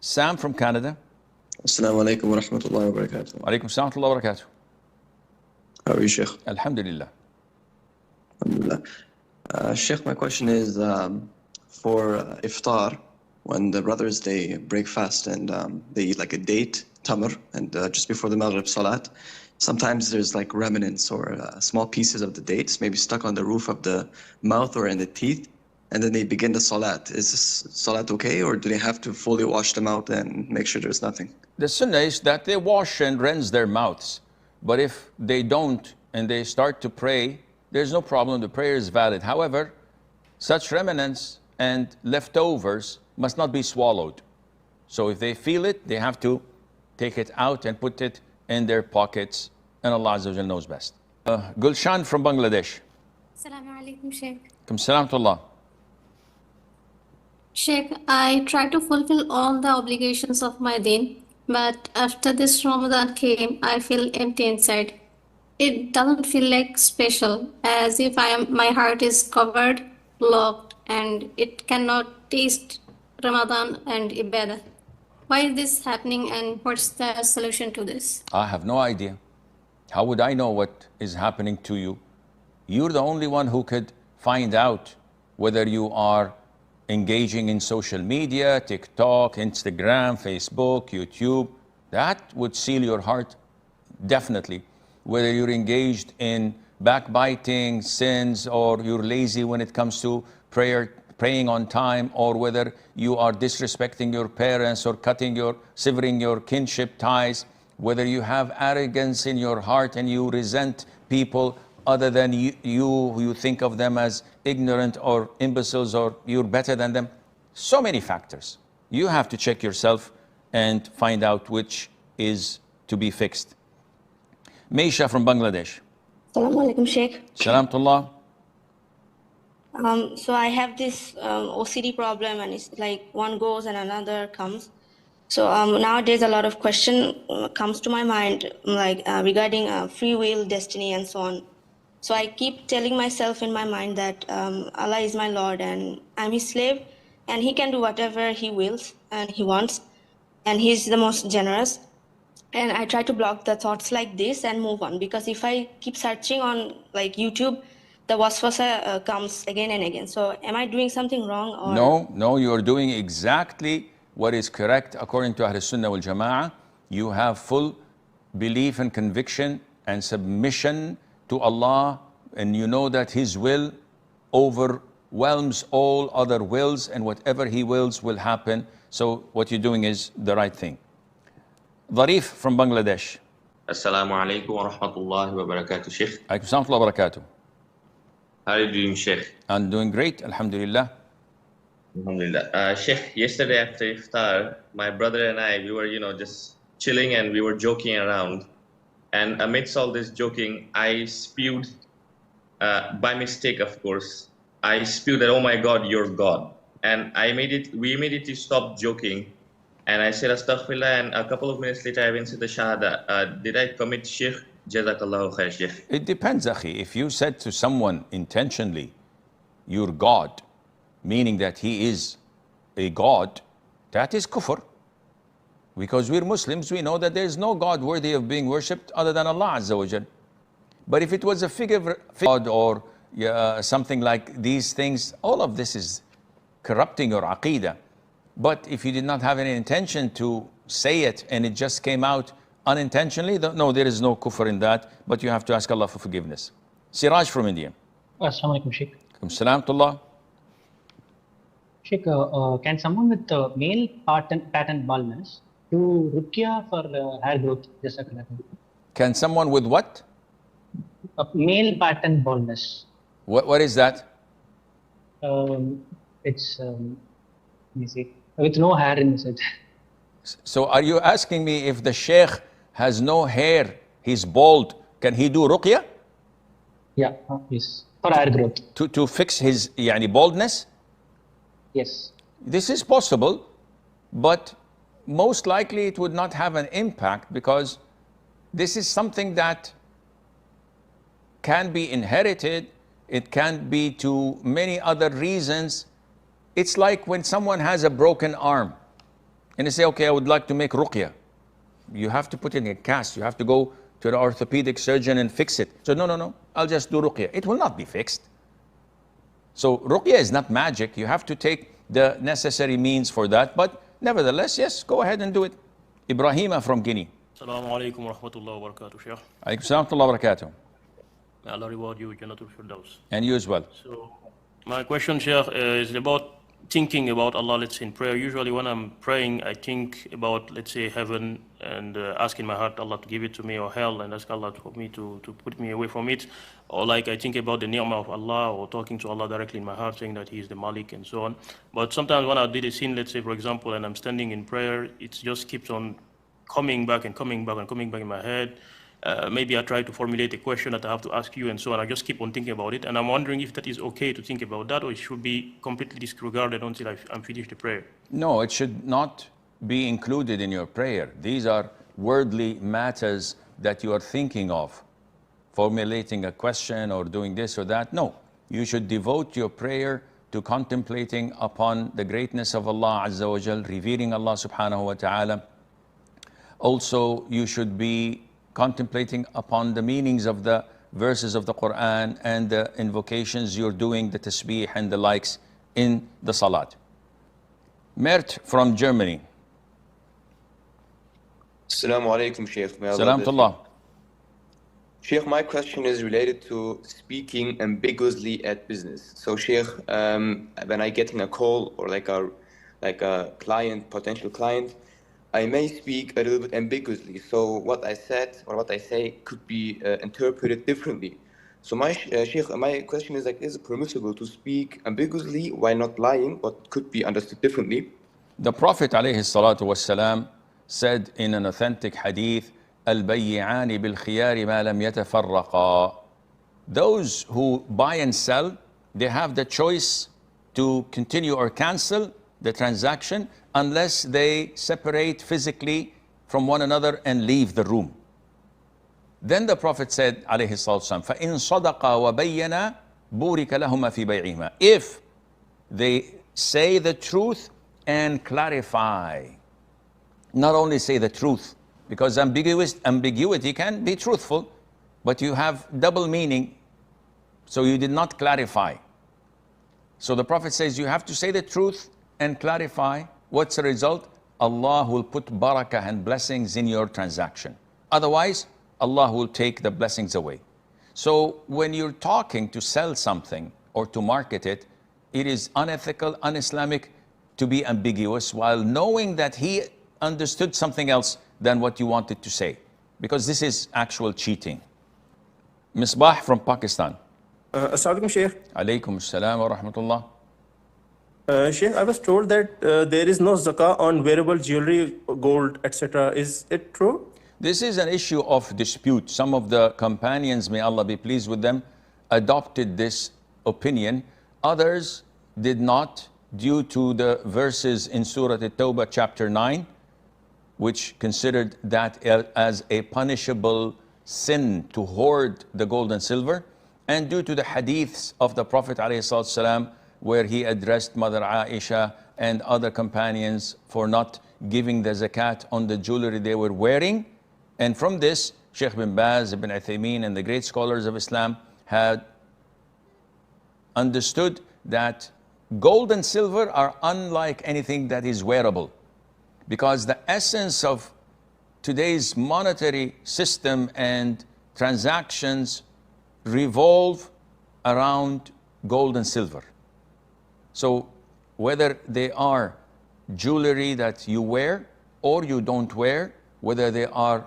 Sam from Canada. Assalamu alaikum wa rahmatullahi wa barakatuh. Alaikum salam wa rahmatullahi wa barakatuh. How are you, Sheikh? Alhamdulillah. Alhamdulillah. Sheikh, my question is for iftar, when the brothers, they break fast and they eat like a date, tamr, and just before the Maghrib Salat, sometimes there's like remnants or small pieces of the dates, maybe stuck on the roof of the mouth or in the teeth, and then they begin the Salat. Is this Salat okay, or do they have to fully wash them out and make sure there's nothing? The sunnah is that they wash and rinse their mouths. But if they don't and they start to pray, there's no problem, the prayer is valid. However, such remnants and leftovers must not be swallowed. So if they feel it, they have to take it out and put it in their pockets, and Allah Azza wa Jal knows best. Gulshan from Bangladesh. Assalamu alaikum, Sheikh. Alaikum salam to Allah. Sheikh, I try to fulfill all the obligations of my deen, but after this Ramadan came, I feel empty inside. It doesn't feel like special, as if my heart is covered, locked, and it cannot taste Ramadan and Ibadah. Why is this happening, and what's the solution to this? I have no idea. How would I know what is happening to you? You're the only one who could find out whether you are engaging in social media, TikTok, Instagram, Facebook, YouTube. That would seal your heart, definitely. Whether you're engaged in backbiting, sins, or you're lazy when it comes to praying on time, or whether you are disrespecting your parents or severing your kinship ties, whether you have arrogance in your heart and you resent people other than you think of them as ignorant or imbeciles, or you're better than them. So many factors. You have to check yourself and find out which is to be fixed. Meisha from Bangladesh. Assalamu alaikum, Sheikh. Salam to Allah. So I have this OCD problem, and it's like one goes and another comes. So nowadays a lot of question comes to my mind, like regarding free will, destiny, and so on. So I keep telling myself in my mind that Allah is my Lord and I'm His slave, and He can do whatever He wills and He wants, and He's the most generous. And I try to block the thoughts like this and move on, because if I keep searching on like YouTube, the waswasa comes again and again. So am I doing something wrong? Or? No, you are doing exactly what is correct according to Ahl Sunnah wal Jama'ah. You have full belief and conviction and submission to Allah, and you know that His will overwhelms all other wills, and whatever He wills will happen. So what you're doing is the right thing. Dharif from Bangladesh. Assalamu alaikum wa rahmatullahi wa barakatuh, Sheikh. Alaikum salam wa barakatuh. How are you doing, Sheikh? I'm doing great, alhamdulillah. Alhamdulillah. Sheikh, yesterday after iftar, my brother and I, we were, just chilling and we were joking around. And amidst all this joking, I spewed, by mistake, of course, I spewed that, oh my God, you're God. And we immediately stopped joking. And I said, astaghfirullah, and a couple of minutes later, I went to the shahada. Did I commit shirk? Jazakallahu khair, Sheikh. It depends, akhi. If you said to someone intentionally, you're God, meaning that he is a God, that is kufr. Because we're Muslims, we know that there is no God worthy of being worshipped other than Allah Azza wa Jal. But if it was a figure of God or something like these things, all of this is corrupting your aqeedah. But if you did not have any intention to say it and it just came out unintentionally, no, there is no kufr in that, but you have to ask Allah for forgiveness. Siraj from India. Assalamu alaikum, Sheikh. Alaikum salam to Allah. Sheikh, can someone with male pattern baldness do ruqya for hair growth? Can someone with what? Male pattern baldness. What is that? It's, let me see, with no hair in his head. So are you asking me if the sheikh has no hair, he's bald, can he do ruqya? Yeah, yes, for hair growth. To fix his baldness? Yes. This is possible, but most likely it would not have an impact, because this is something that can be inherited. It can be to many other reasons. It's like when someone has a broken arm. And they say, okay, I would like to make ruqya. You have to put it in a cast. You have to go to the orthopedic surgeon and fix it. So no, no, no, I'll just do ruqya. It will not be fixed. So ruqya is not magic. You have to take the necessary means for that. But nevertheless, yes, go ahead and do it. Ibrahima from Guinea. Assalamu alaikum wa rahmatullahi wa barakatuh, Shaykh. Alaykum salam wa rahmatullahi wa barakatuh. May Allah reward you, Jannatul Firdaus. And you as well. So, my question, Shaykh, is about thinking about Allah, let's say in prayer. Usually when I'm praying, I think about, let's say, heaven and asking my heart Allah to give it to me, or hell, and ask Allah for me to put me away from it. Or like I think about the ni'mah of Allah, or talking to Allah directly in my heart, saying that He is the Malik and so on. But sometimes when I did a sin, let's say, for example, and I'm standing in prayer, it just keeps on coming back and coming back and coming back in my head. Maybe I try to formulate a question that I have to ask you and so on. I just keep on thinking about it. And I'm wondering if that is okay to think about that, or it should be completely disregarded until I'm finished the prayer. No, it should not be included in your prayer. These are worldly matters that you are thinking of, formulating a question or doing this or that. No, you should devote your prayer to contemplating upon the greatness of Allah Azza wa Jal, revering Allah subhanahu wa ta'ala. Also, you should be contemplating upon the meanings of the verses of the Quran and the invocations you're doing, the tasbih and the likes in the salat. Mert from Germany. Assalamu alaikum, Sheikh. Salamullah. Sheikh, my question is related to speaking ambiguously at business. So, Sheikh, when I getting a call or like a client, potential client, I may speak a little bit ambiguously. So what I said or what I say could be interpreted differently. So my Sheikh, my question is like, is it permissible to speak ambiguously while not lying, but could be understood differently? The Prophet ﷺ said in an authentic hadith, البيعان بالخيار ما لم يتفرقا. Those who buy and sell, they have the choice to continue or cancel the transaction unless they separate physically from one another and leave the room. Then the Prophet said, عليه الصلاة والسلام, فإن صدقا وبينا بورك لهما في بيعهما. If they say the truth and clarify, not only say the truth, because ambiguity can be truthful, but you have double meaning, so you did not clarify. So the Prophet says you have to say the truth and clarify. What's the result? Allah will put barakah and blessings in your transaction. Otherwise, Allah will take the blessings away. So when you're talking to sell something or to market it, it is unethical, un-Islamic to be ambiguous while knowing that he understood something else than what you wanted to say, because this is actual cheating. Misbah from Pakistan. Assalamualaikum, Sheikh. Alaykum assalam wa rahmatullah. Sheikh, I was told that there is no zakah on wearable jewelry, gold, etc. Is it true? This is an issue of dispute. Some of the companions, may Allah be pleased with them, adopted this opinion. Others did not, due to the verses in Surah At-Tawbah chapter 9, which considered that as a punishable sin to hoard the gold and silver, and due to the hadiths of the Prophet ﷺ, where he addressed Mother Aisha and other companions for not giving the zakat on the jewelry they were wearing. And from this, Sheikh bin Baz, Ibn Uthaymeen, and the great scholars of Islam had understood that gold and silver are unlike anything that is wearable, because the essence of today's monetary system and transactions revolve around gold and silver. So whether they are jewelry that you wear or you don't wear, whether they are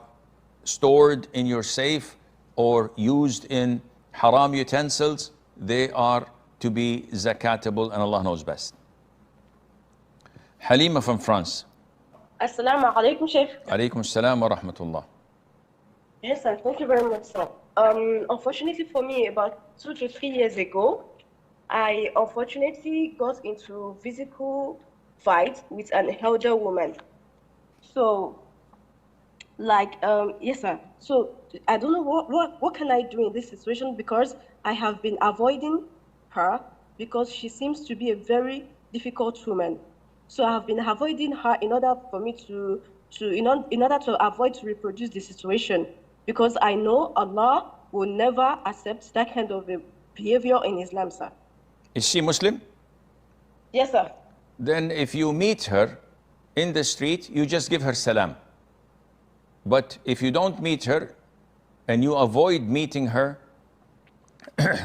stored in your safe or used in haram utensils, they are to be zakatable, and Allah knows best. Halima from France. Assalamu alaikum, Sheikh. Alaykum assalam wa rahmatullah. Yes, sir. Thank you very much, sir. Unfortunately for me, about 2 to 3 years ago, I unfortunately got into physical fight with an elder woman. So, yes, sir. So I don't know what can I do in this situation, because I have been avoiding her because she seems to be a very difficult woman. So I have been avoiding her in order for me in order to avoid to reproduce the situation, because I know Allah will never accept that kind of a behavior in Islam, sir. Is she Muslim? Yes, sir. Then if you meet her in the street, you just give her salam. But if you don't meet her and you avoid meeting her,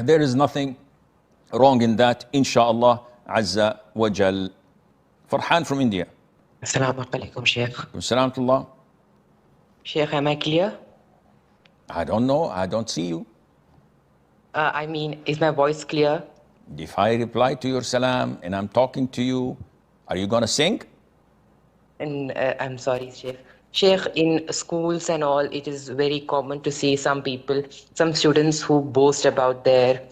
there is nothing wrong in that, inshallah azza wa jal. Farhan from India. Assalamu alaikum, Sheikh. Salamullah. Sheikh, am I clear? I don't know, I don't see you. I mean, is my voice clear? If I reply to your salam and I'm talking to you, are you gonna sing? And I'm sorry, Sheikh. Sheikh, in schools and all, it is very common to see some people, some students who boast about their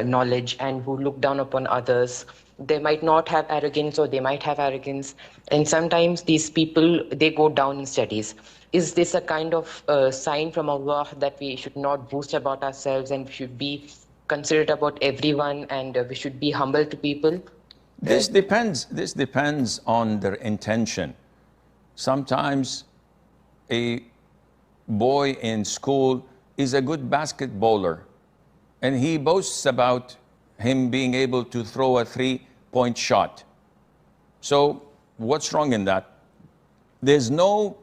knowledge and who look down upon others. They might not have arrogance, or they might have arrogance. And sometimes these people, they go down in studies. Is this a kind of sign from Allah that we should not boast about ourselves and we should be considerate about everyone, and we should be humble to people? This depends on their intention. Sometimes a boy in school is a good basketballer and he boasts about him being able to throw a 3-point shot. So what's wrong in that? There's no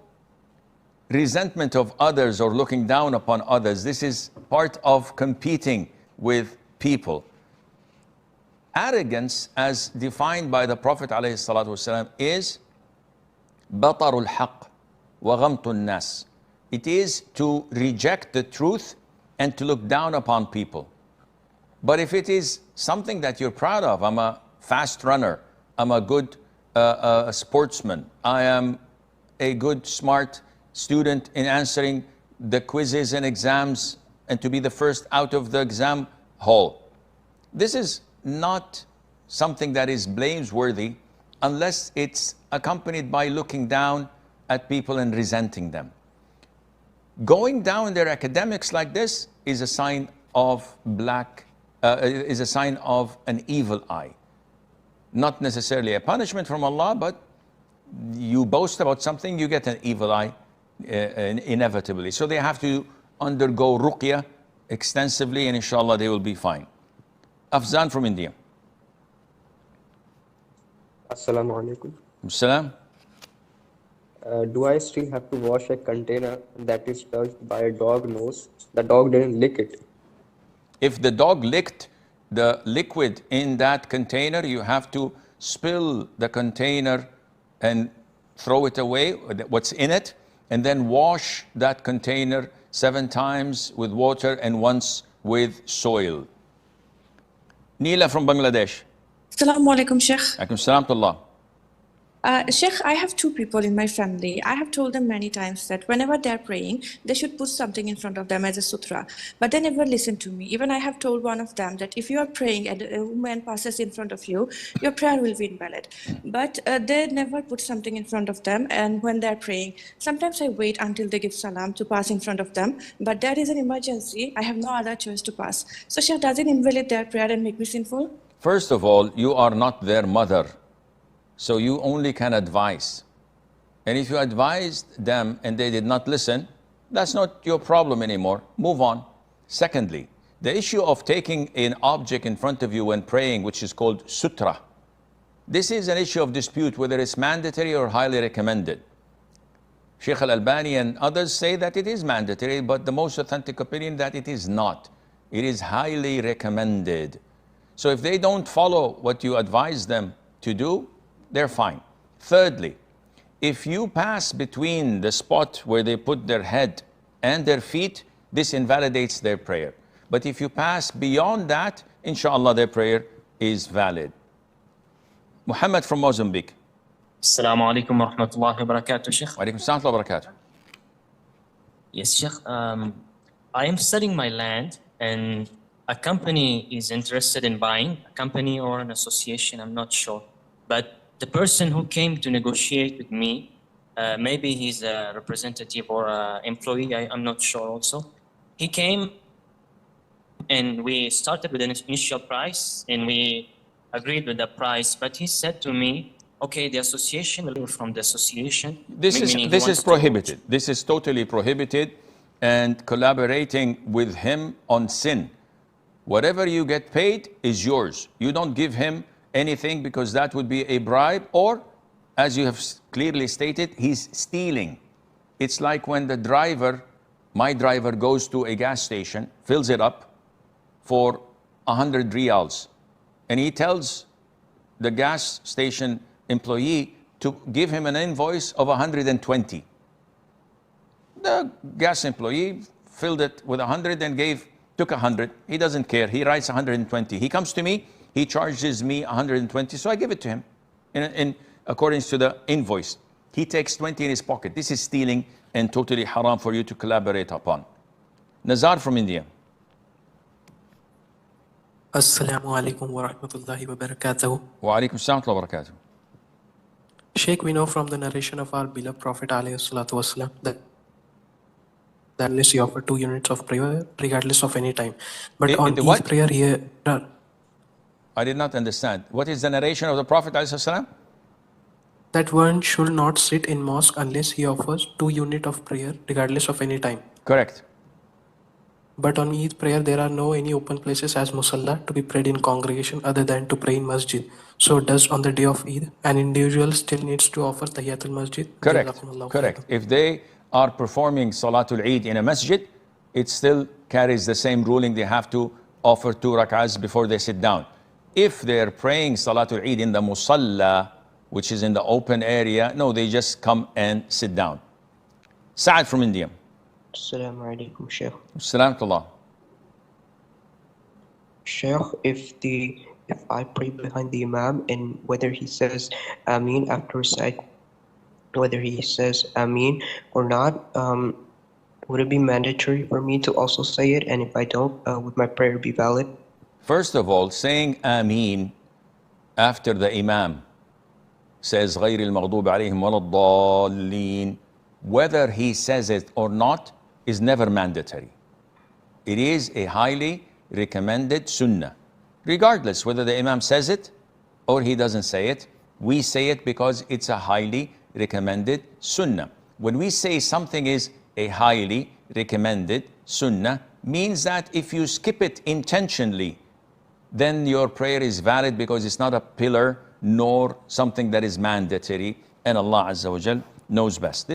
resentment of others or looking down upon others. This is part of competing with people. Arrogance, as defined by the Prophet ﷺ, is بطر الحق وغمط الناس. It is to reject the truth and to look down upon people. But if it is something that you're proud of, I'm a fast runner, I'm a good sportsman, I am a good, smart student in answering the quizzes and exams and to be the first out of the exam hall. This is not something that is blameworthy unless it's accompanied by looking down at people and resenting them. Going down in their academics like this is a sign of is a sign of an evil eye. Not necessarily a punishment from Allah, but you boast about something, you get an evil eye inevitably. So they have to undergo ruqya extensively, and inshallah they will be fine. Afzan from India. Assalamu alaikum. Salam. Do I still have to wash a container that is touched by a dog nose? The dog didn't lick it. If the dog licked the liquid in that container, you have to spill the container and throw it away, what's in it, and then wash that container 7 times with water and once with soil. Neela from Bangladesh. Assalamu alaikum, Sheikh. Alaikum salam to Allah. Sheikh, I have 2 people in my family. I have told them many times that whenever they're praying, they should put something in front of them as a sutra. But they never listen to me. Even I have told one of them that if you are praying and a woman passes in front of you, your prayer will be invalid. But they never put something in front of them. And when they're praying, sometimes I wait until they give salam to pass in front of them. But there is an emergency. I have no other choice to pass. So Sheikh, does it invalid their prayer and make me sinful? First of all, you are not their mother. So you only can advise. And if you advised them and they did not listen, that's not your problem anymore. Move on. Secondly, the issue of taking an object in front of you when praying, which is called sutra, this is an issue of dispute whether it's mandatory or highly recommended. Sheikh Al-Albani and others say that it is mandatory, but the most authentic opinion that it is not. It is highly recommended. So if they don't follow what you advise them to do, they're fine. Thirdly, if you pass between the spot where they put their head and their feet, this invalidates their prayer. But if you pass beyond that, inshallah, their prayer is valid. Muhammad from Mozambique. Assalamu alaikum wa rahmatullahi wa barakatuh, Sheikh. Wa alaikum assalam wa barakatuh. Yes, Sheikh. I am selling my land and a company is interested in buying, a company or an association, I'm not sure. But the person who came to negotiate with me, maybe he's a representative or an employee, I'm not sure also. He came and we started with an initial price and we agreed with the price, but he said to me okay, the association will from the association. This is prohibited. This is totally prohibited, and collaborating with him on sin. Whatever you get paid is yours. You don't give him anything because that would be a bribe, or, as you have clearly stated, he's stealing. It's like when the driver, my driver, goes to a gas station, fills it up for 100 riyals, and he tells the gas station employee to give him an invoice of 120. The gas employee filled it with 100 and took 100. He doesn't care. He writes 120. He comes to me. He charges me 120, so I give it to him in accordance to the invoice. He takes 20 in his pocket. This is stealing and totally haram for you to collaborate upon. Nazar from India. Assalamu alaikum wa rahmatullahi wa barakatuh. Wa alaikum assalam wa barakatuh. Sheikh, we know from the narration of our beloved Prophet ﷺ that unless you offer 2 units of prayer, regardless of any time. But on each prayer here... I did not understand. What is the narration of the Prophet ﷺ? That one should not sit in mosque unless he offers 2 units of prayer, regardless of any time. Correct. But on Eid prayer, there are no any open places as musalla to be prayed in congregation other than to pray in masjid. So does on the day of Eid, an individual still needs to offer tahiyatul masjid? Correct. Correct. If they are performing Salatul Eid in a masjid, it still carries the same ruling. They have to offer 2 rak'ahs before they sit down. If they're praying Salatul Eid in the musalla, which is in the open area, no, they just come and sit down. Saad from India. Assalamu alaikum, Sheikh. Assalamu Sheikh, if I pray behind the Imam and whether he says Ameen after recite, whether he says Ameen or not, would it be mandatory for me to also say it? And if I don't, would my prayer be valid? First of all, saying Ameen after the Imam says غير المغضوب عليهم ولا الضالين, whether he says it or not is never mandatory. It is a highly recommended sunnah. Regardless whether the Imam says it or he doesn't say it, we say it because it's a highly recommended sunnah. When we say something is a highly recommended sunnah, means that if you skip it intentionally, then your prayer is valid because it's not a pillar nor something that is mandatory, and Allah Azza wa Jal knows best.